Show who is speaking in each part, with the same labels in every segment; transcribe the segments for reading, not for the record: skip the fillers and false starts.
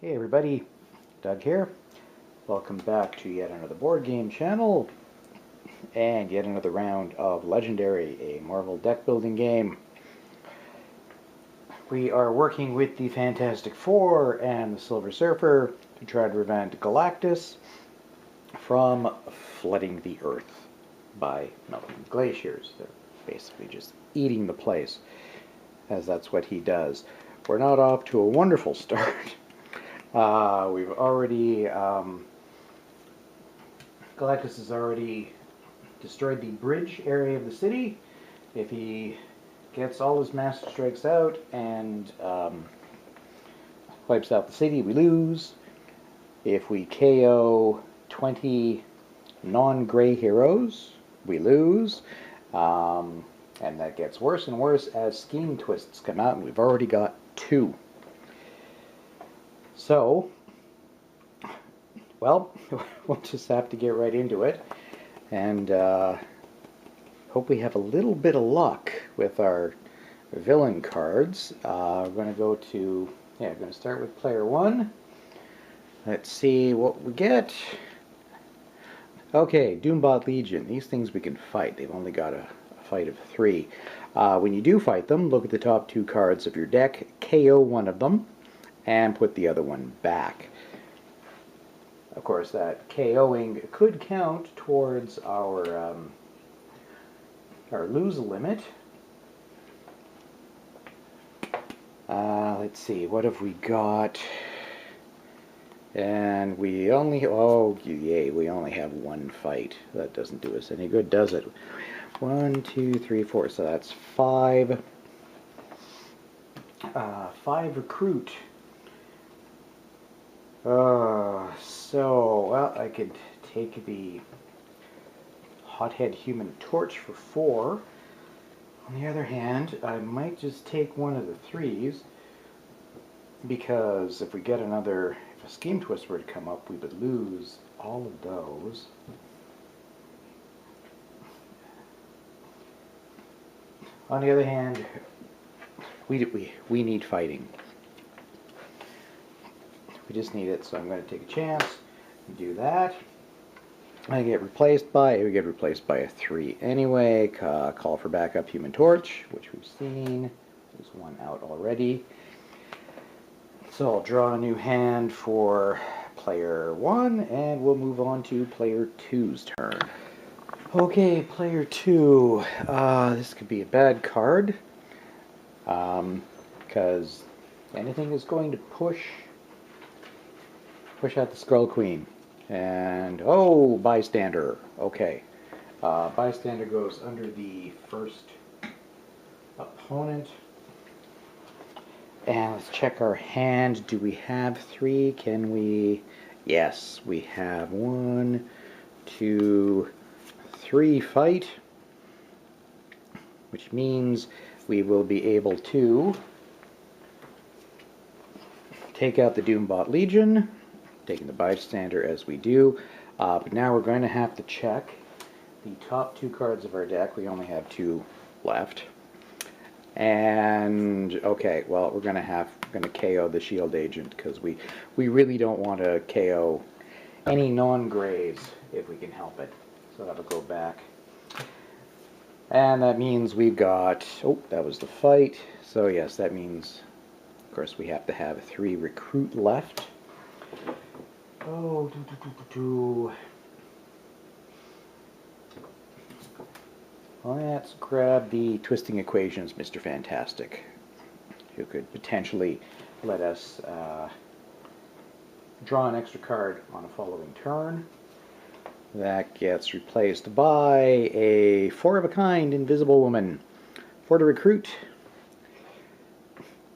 Speaker 1: Hey everybody, Doug here. Welcome back to yet another board game channel and yet another round of Legendary, a Marvel deck building game. We are working with the Fantastic Four and the Silver Surfer to try to prevent Galactus from flooding the Earth by melting glaciers. They're basically just eating the place, as that's what he does. We're not off to a wonderful start. We've already, Galactus has already destroyed the bridge area of the city. If he gets all his master strikes out and wipes out the city, we lose. If we KO 20 non-gray heroes, we lose. And that gets worse and worse as scheme twists come out, and we've already got 2. So, well, we'll just have to get right into it, and hope we have a little bit of luck with our villain cards. We're going to go to, we're going to start with player 1. Let's see what we get. Okay, Doombot Legion. These things we can fight. They've only got a fight of 3. When you do fight them, look at the top 2 cards of your deck, KO one of them, and put the other one back. Of course, that KOing could count towards our lose limit. Let's see, what have we got? And we only, oh yay, we only have 1 fight. That doesn't do us any good, does it? 1, 2, 3, 4, so that's 5. 5 recruit. So, well, I could take the Hothead Human Torch for 4. On the other hand, I might just take one of the 3s, because if we get another, if a Scheme Twist were to come up, we would lose all of those. On the other hand, we need fighting. We just need it, so I'm going to take a chance and do that. We get replaced by a 3 anyway. Call for backup Human Torch, which we've seen. There's 1 out already. So I'll draw a new hand for player 1, and we'll move on to player 2's turn. Okay, player 2. This could be a bad card, because anything is going to push out the Skrull Queen. And, oh, Bystander. Okay. Bystander goes under the first opponent. And let's check our hand. Do we have 3? Can we? Yes, we have 1, 2, 3 fight. Which means we will be able to take out the Doombot Legion, taking the Bystander as we do. But now we're going to have to check the top 2 cards of our deck. We only have 2 left. And okay, well, we're going to KO the Shield Agent, because we really don't want to KO any non-grays if we can help it. So that'll go back. And that means we've got, oh, that was the fight. So yes, that means, of course, we have to have 3 recruit left. Oh, let's grab the Twisting Equations, Mr. Fantastic, who could potentially let us draw an extra card on a following turn. That gets replaced by a 4-of-a-kind Invisible Woman. 4 to recruit,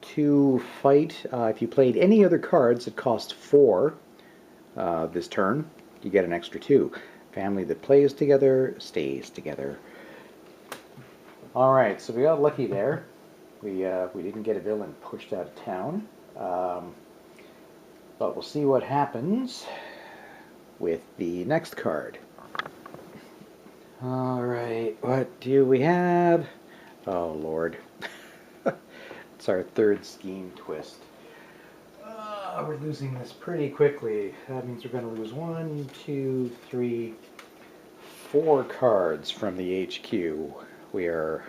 Speaker 1: 2 fight. If you played any other cards that cost 4 this turn, you get an extra 2. Family that plays together stays together. Alright, so we got lucky there. We didn't get a villain pushed out of town. But we'll see what happens with the next card. Alright, what do we have? Oh, Lord. It's our 3rd Scheme Twist. We're losing this pretty quickly. That means we're going to lose 1, 2, 3, 4 cards from the HQ. We are,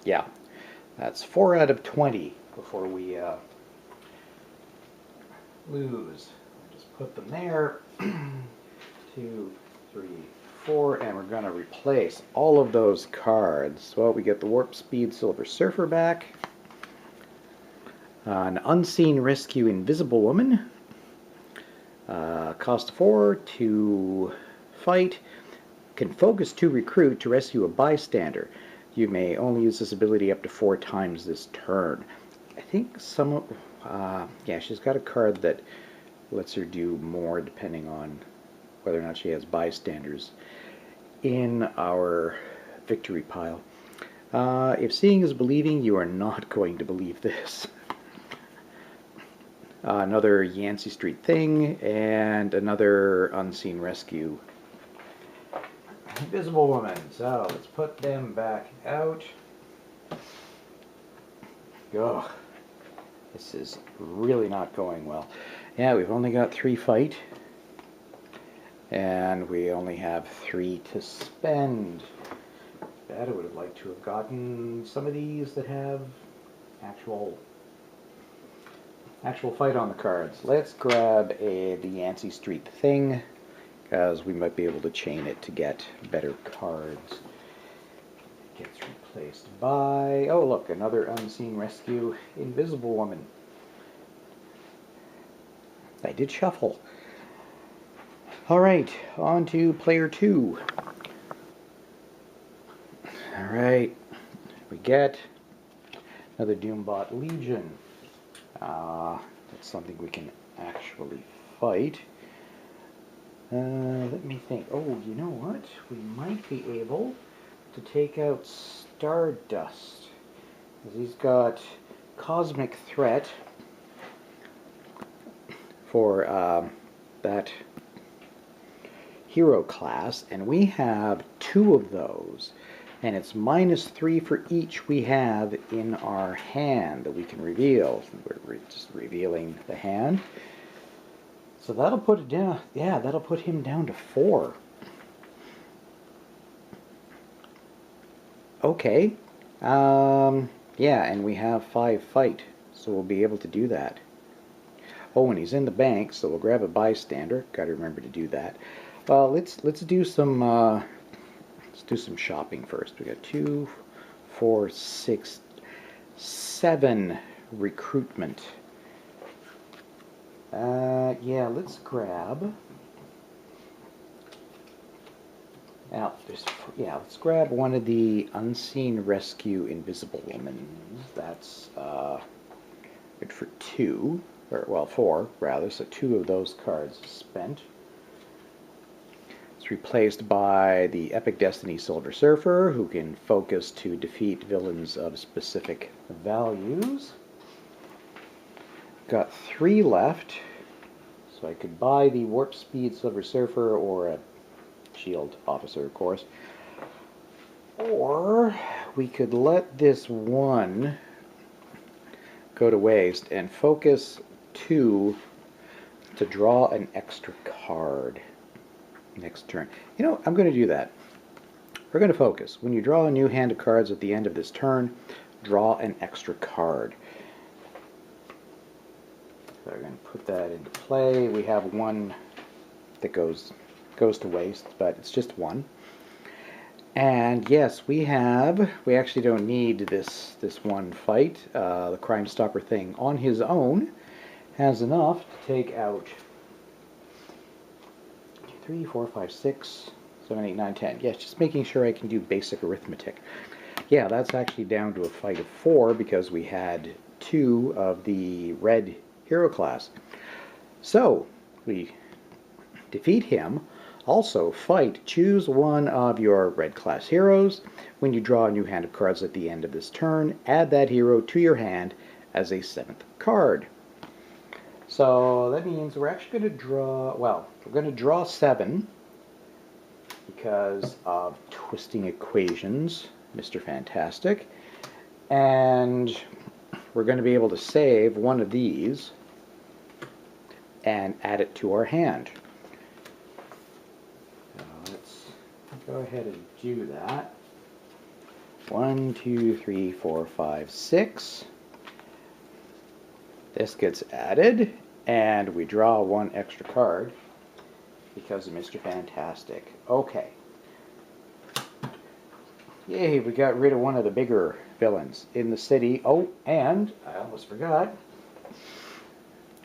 Speaker 1: yeah, that's 4 out of 20 before we lose. Just put them there. 2, 3, 4, and we're going to replace all of those cards. Well, we get the Warp Speed Silver Surfer back. An Unseen Rescue Invisible Woman. Cost 4 to fight. Can focus to recruit to rescue a bystander. You may only use this ability up to 4 times this turn. I think some, yeah, she's got a card that lets her do more depending on whether or not she has bystanders in our victory pile. If seeing is believing, you are not going to believe this. Another Yancey Street thing, and another Unseen Rescue. Invisible Woman. So let's put them back out. Ugh. This is really not going well. Yeah, we've only got 3 fight. And we only have 3 to spend. I would have liked to have gotten some of these that have actual fight on the cards. Let's grab the Yancey Street thing, because we might be able to chain it to get better cards. Gets replaced by, oh look, another Unseen Rescue Invisible Woman. I did shuffle. Alright, on to player 2. Alright, we get another Doombot Legion. That's something we can actually fight. Let me think. Oh, you know what? We might be able to take out Stardust. He's got Cosmic Threat for that hero class, and we have 2 of those. And it's -3 for each we have in our hand that we can reveal. We're just revealing the hand. So that'll put it down. Yeah, that'll put him down to 4. Okay. Yeah, and we have 5 fight, so we'll be able to do that. Oh, and he's in the bank, so we'll grab a bystander. Got to remember to do that. Well, let's do some. Let's do some shopping first. We got 2, 4, 6, 7 recruitment. Yeah, let's grab. Let's grab one of the Unseen Rescue Invisible Women. That's good for 2, or well, 4 rather. So 2 of those cards spent. Replaced by the Epic Destiny Silver Surfer, who can focus to defeat villains of specific values. Got 3 left, so I could buy the Warp Speed Silver Surfer or a Shield Officer, of course. Or we could let this one go to waste and focus 2 to draw an extra card next turn. You know, I'm going to do that. We're going to focus. When you draw a new hand of cards at the end of this turn, draw an extra card. So we're going to put that into play. We have 1 that goes to waste, but it's just 1. And yes, we actually don't need this 1 fight. The Crime Stopper thing on his own has enough to take out 3, 4, 5, 6, 7, 8, 9, 10. Yes, just making sure I can do basic arithmetic. Yeah, that's actually down to a fight of 4 because we had 2 of the red hero class. So, we defeat him. Also, fight. Choose one of your red class heroes. When you draw a new hand of cards at the end of this turn, add that hero to your hand as a 7th card. So that means we're actually going to draw, well, we're going to draw 7 because of twisting equations, Mr. Fantastic. And we're going to be able to save one of these and add it to our hand. So let's go ahead and do that. 1, 2, 3, 4, 5, 6. This gets added, and we draw one extra card because of Mr. Fantastic. Okay. Yay, we got rid of one of the bigger villains in the city. Oh, and I almost forgot.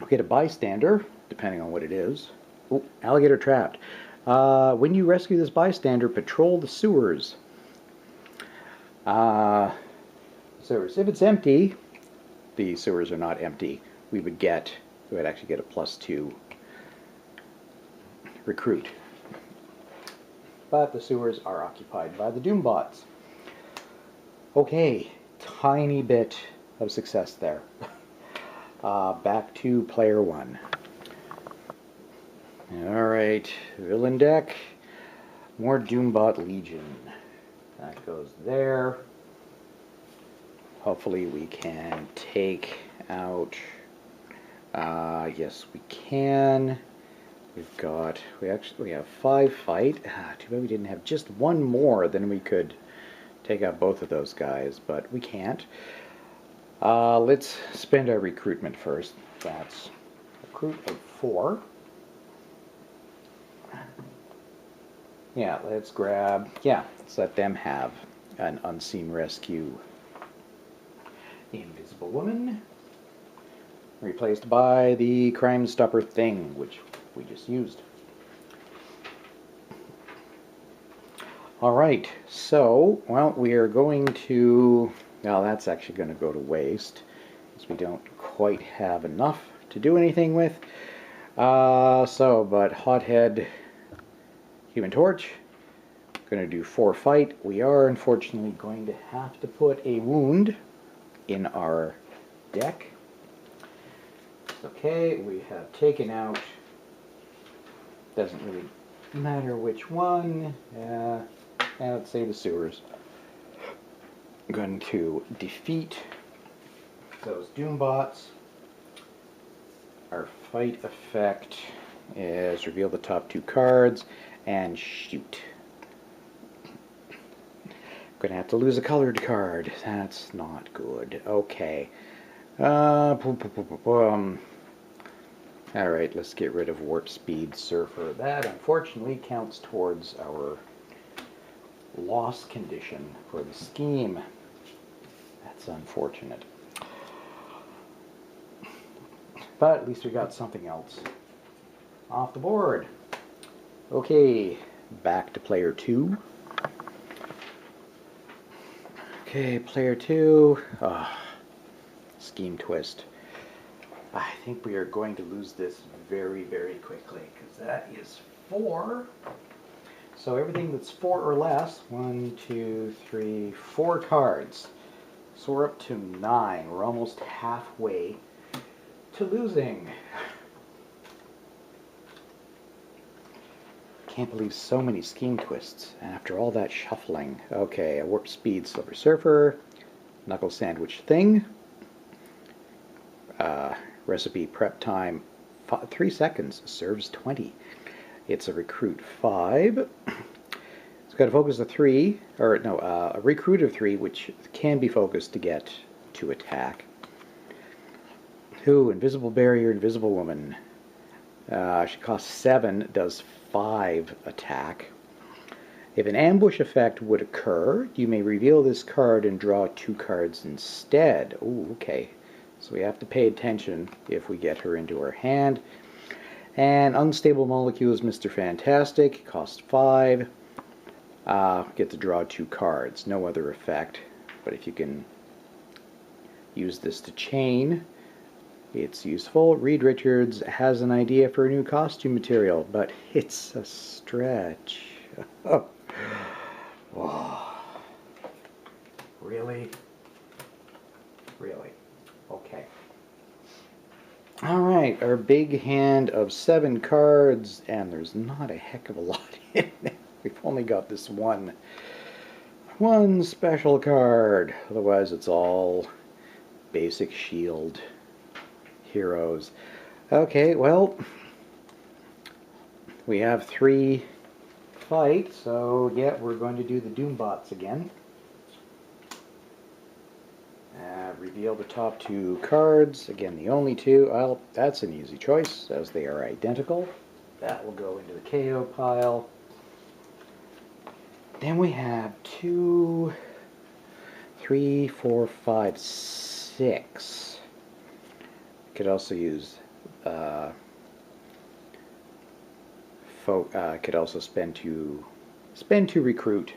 Speaker 1: We get a bystander, depending on what it is. Oh, alligator trapped. When you rescue this bystander, patrol the sewers. Sewers. If it's empty, the sewers are not empty. We would actually get a +2 recruit. But the sewers are occupied by the Doombots. Okay, tiny bit of success there. Back to player 1. Alright, villain deck. More Doombot Legion. That goes there. Hopefully we can take out... yes, we can. We have 5 fight. Too bad we didn't have just one more, then we could take out both of those guys, but we can't. Let's spend our recruitment first. That's recruit of 4. Yeah, let's let them have an unseen rescue. The Invisible Woman, replaced by the Crime Stopper thing, which we just used. Alright, so, well, we are going to... Well, that's actually going to go to waste, because we don't quite have enough to do anything with. But Hothead, Human Torch, going to do 4 fight. We are, unfortunately, going to have to put a wound in our deck. Okay, we have taken out... Doesn't really matter which one. Let's say the sewers. I'm going to defeat those Doombots. Our fight effect is reveal the top 2 cards and shoot. I'm going to have to lose a colored card. That's not good. Okay. Alright, let's get rid of Warp Speed Surfer. That, unfortunately, counts towards our loss condition for the scheme. That's unfortunate. But at least we got something else off the board. Okay, back to player 2. Okay, player 2. Scheme twist. I think we are going to lose this very, very quickly, because that is 4. So everything that's 4 or less, 1, 2, 3, 4 cards. So we're up to 9. We're almost halfway to losing. Can't believe so many scheme twists. And after all that shuffling. Okay, a Warp Speed Silver Surfer, Knuckle Sandwich Thing. Recipe prep time 3 seconds, serves 20. It's a recruit 5. It's got a focus of 3, or no, a recruit of 3, which can be focused to get to attack. Ooh, Invisible Barrier, Invisible Woman. She costs 7, does 5 attack. If an ambush effect would occur, you may reveal this card and draw 2 cards instead. Ooh, okay. So we have to pay attention if we get her into our hand. And Unstable Molecules, Mr. Fantastic, cost 5. Get to draw 2 cards. No other effect. But if you can use this to chain, it's useful. Reed Richards has an idea for a new costume material, but it's a stretch. Whoa. Really? Really? Okay. Alright, our big hand of 7 cards, and there's not a heck of a lot in there. We've only got this one special card. Otherwise, it's all basic shield heroes. Okay, well, we have 3 fight, so yeah, we're going to do the Doombots again. Reveal the top 2 cards. Again, the only 2. Well, that's an easy choice, as they are identical. That will go into the KO pile. Then we have 2, 3, 4, 5, 6. Could also use could also spend to recruit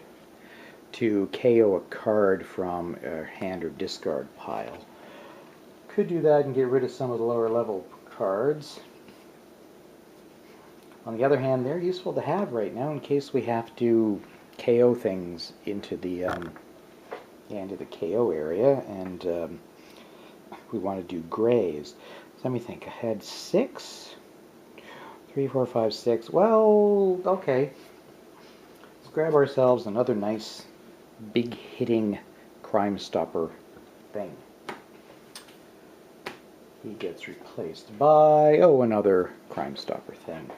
Speaker 1: to KO a card from a hand or discard pile. Could do that and get rid of some of the lower level cards. On the other hand, they're useful to have right now in case we have to KO things into the KO area, and we want to do grays. So let me think. Ahead 6, 3, 4, 5, 6. Well, okay. Let's grab ourselves another nice, big hitting Crime Stopper thing. He gets replaced by, oh, another Crime Stopper thing.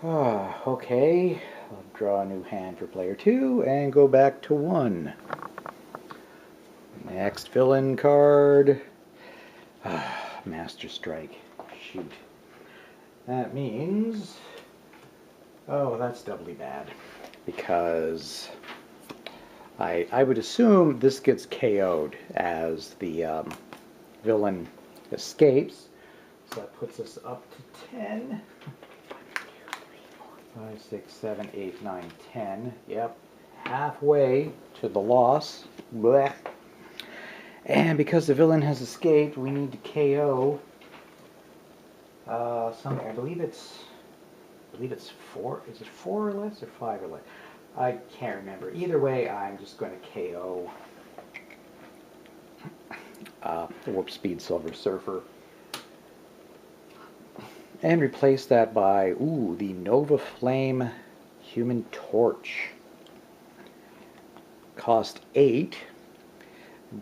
Speaker 1: Okay, I'll draw a new hand for player 2 and go back to 1. Next villain card. Master Strike. Shoot. That means, oh, that's doubly bad, because I would assume this gets KO'd as the villain escapes. So that puts us up to 10. 5, 6, 7, 8, 9, 10. Yep. Halfway to the loss. Blech. And because the villain has escaped, we need to KO something. I believe it's 4. Is it 4 or less or 5 or less? I can't remember. Either way, I'm just going to KO the Warp Speed Silver Surfer. And replace that by, ooh, the Nova Flame Human Torch. Cost 8.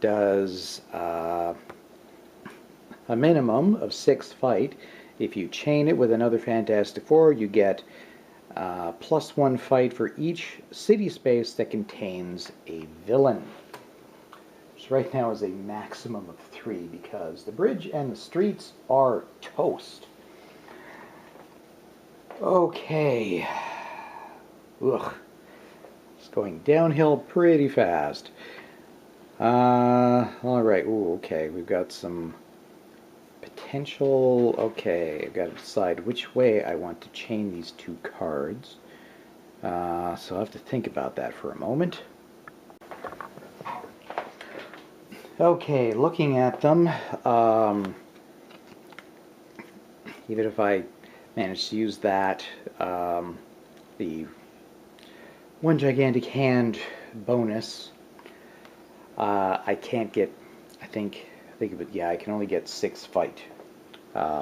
Speaker 1: Does a minimum of 6 fight. If you chain it with another Fantastic Four, you get +1 fight for each city space that contains a villain. Which right now is a maximum of 3 because the bridge and the streets are toast. Okay. Ugh. It's going downhill pretty fast. Alright. Ooh, okay. We've got some potential. Okay, I've got to decide which way I want to chain these 2 cards. So I'll have to think about that for a moment. Okay, looking at them, even if I manage to use that, the 1 gigantic hand bonus, I can't get, I think of it, yeah, I can only get 6 fight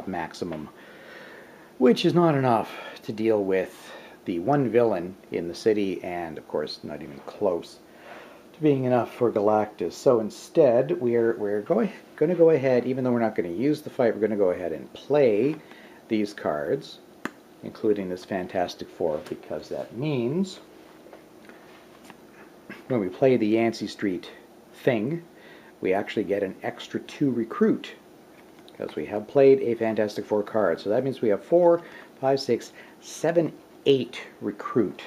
Speaker 1: maximum, which is not enough to deal with the 1 villain in the city, and of course not even close to being enough for Galactus. So instead, we're going to go ahead, even though we're not going to use the fight, we're going to go ahead and play these cards, including this Fantastic Four, because that means when we play the Yancey Street thing, we actually get an extra 2 recruit, because we have played a Fantastic Four card. So that means we have 4, 5, 6, 7, 8 recruit.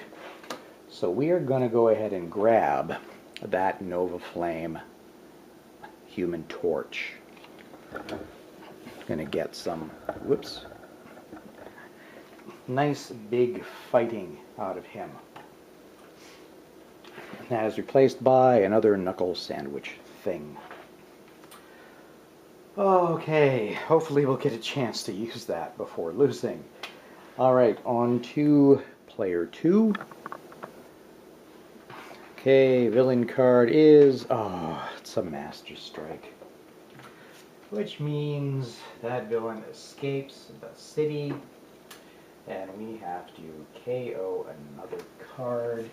Speaker 1: So we are going to go ahead and grab that Nova Flame Human Torch. Going to get some, whoops, nice big fighting out of him. And that is replaced by another knuckle sandwich thing. Okay, hopefully we'll get a chance to use that before losing. Alright, on to player 2. Okay, villain card is, oh, it's a Master Strike. Which means that villain escapes the city, and we have to KO another card.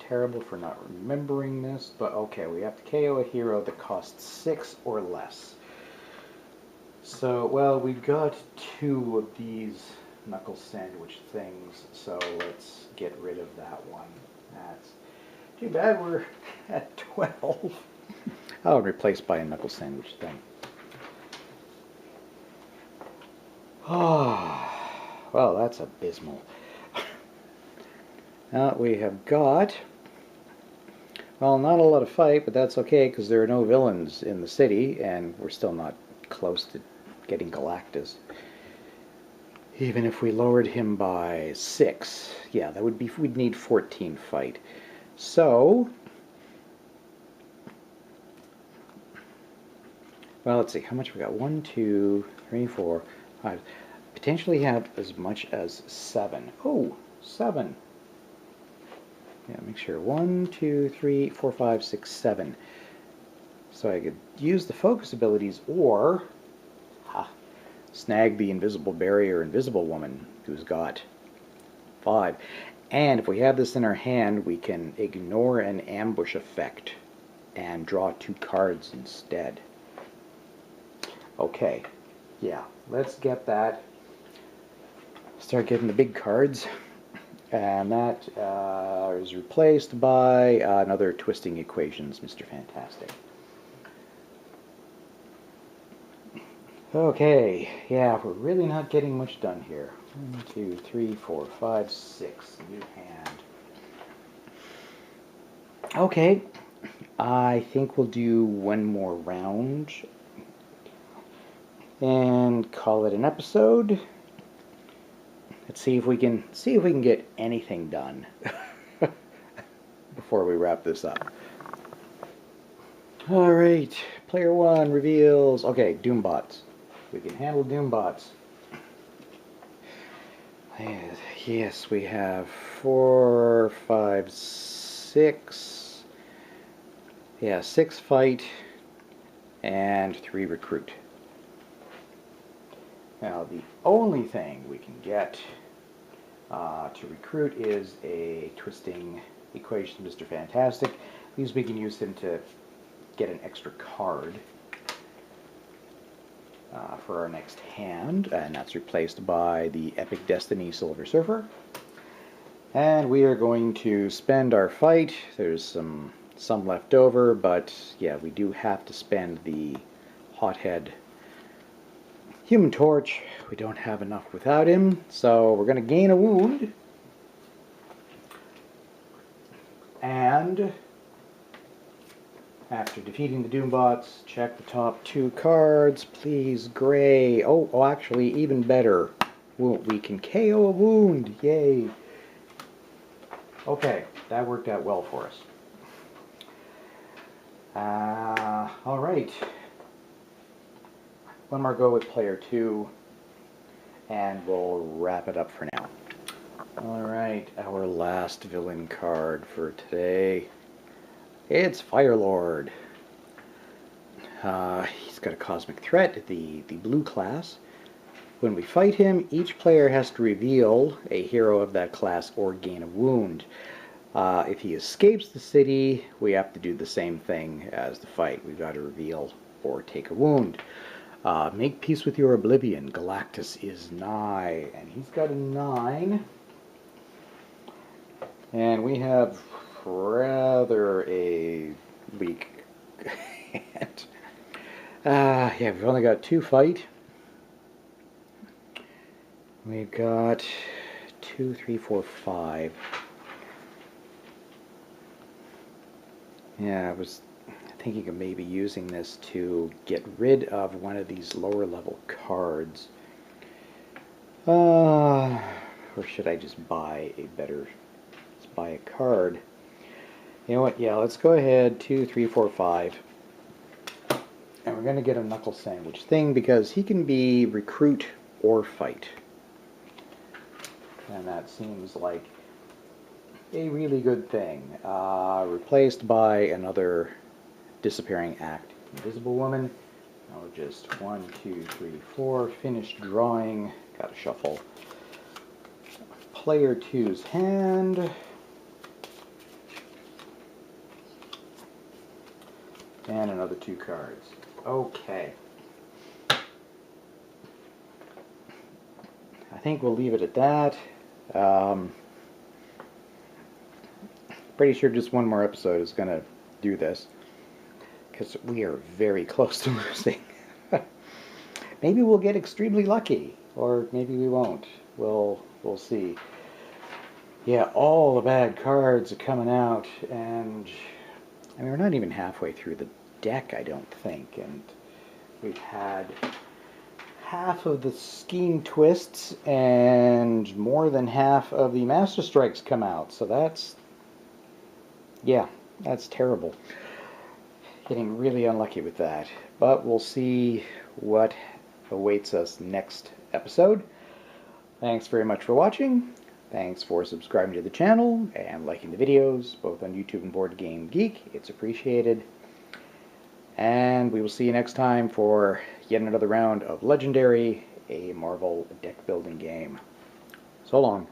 Speaker 1: terrible for not remembering this, but okay, we have to KO a hero that costs 6 or less. So, well, we've got 2 of these knuckle sandwich things, so let's get rid of that one. That's too bad we're at 12. Oh, replaced by a knuckle sandwich thing. Oh, well, that's abysmal. Now we have got, well, not a lot of fight, but that's okay because there are no villains in the city, and we're still not close to getting Galactus. Even if we lowered him by 6, yeah, that would be, we'd need 14 fight. So, well, let's see, how much we got? 1, 2, 3, 4, 5. Potentially have as much as 7. Oh, 7. Yeah, make sure. 1, 2, 3, 4, 5, 6, 7. So I could use the focus abilities or snag the invisible barrier invisible woman who's got 5. And if we have this in our hand, we can ignore an ambush effect and draw 2 cards instead. Okay, yeah, let's get that. Start getting the big cards. And that is replaced by another Twisting Equations, Mr. Fantastic. Okay, yeah, we're really not getting much done here. 1, 2, 3, 4, 5, 6. New hand. Okay, I think we'll do one more round and call it an episode. Let's see if we can get anything done before we wrap this up. All right, player 1 reveals. Okay, Doombots. We can handle Doombots. Yes, we have 4, 5, 6. Yeah, 6 fight and 3 recruit. Now, the only thing we can get to recruit is a Twisting Equation, Mr. Fantastic. These we can use him to get an extra card for our next hand, and that's replaced by the Epic Destiny Silver Surfer. And we are going to spend our fight. There's some left over, but yeah, we do have to spend the Hothead Human Torch. We don't have enough without him, so we're going to gain a wound. And after defeating the Doombots, check the top 2 cards. Please, Gray. Oh, actually, even better. We can KO a wound. Yay. Okay, that worked out well for us. All right. One more go with player 2, and we'll wrap it up for now. Alright, our last villain card for today. It's Firelord. He's got a Cosmic Threat, the blue class. When we fight him, each player has to reveal a hero of that class or gain a wound. If he escapes the city, we have to do the same thing as the fight. We've got to reveal or take a wound. Make peace with your oblivion. Galactus is nigh. And he's got a 9. And we have rather a weak hand. Yeah, we've only got 2 fight. We've got 2, 3, 4, 5. Yeah, I was thinking of maybe using this to get rid of one of these lower level cards. Or should I just buy a better, let's buy a card. You know what, yeah, let's go ahead, 2, 3, 4, 5. And we're going to get a knuckle sandwich thing because he can be recruit or fight. And that seems like a really good thing. Replaced by another disappearing act. Invisible Woman. Now just 1, 2, 3, 4. Finished drawing. Gotta shuffle. Player 2's hand. And another 2 cards. Okay. I think we'll leave it at that. Pretty sure just one more episode is going to do this, because we are very close to losing. Maybe we'll get extremely lucky, or maybe we won't. We'll see. Yeah, all the bad cards are coming out, and I mean, we're not even halfway through the deck, I don't think, and we've had half of the Scheme Twists and more than half of the Master Strikes come out, so that's, yeah, that's terrible. Getting really unlucky with that, but we'll see what awaits us next episode. Thanks very much for watching. Thanks for subscribing to the channel and liking the videos, both on YouTube and Board Game Geek. It's appreciated. And we will see you next time for yet another round of Legendary, a Marvel deck building game. So long.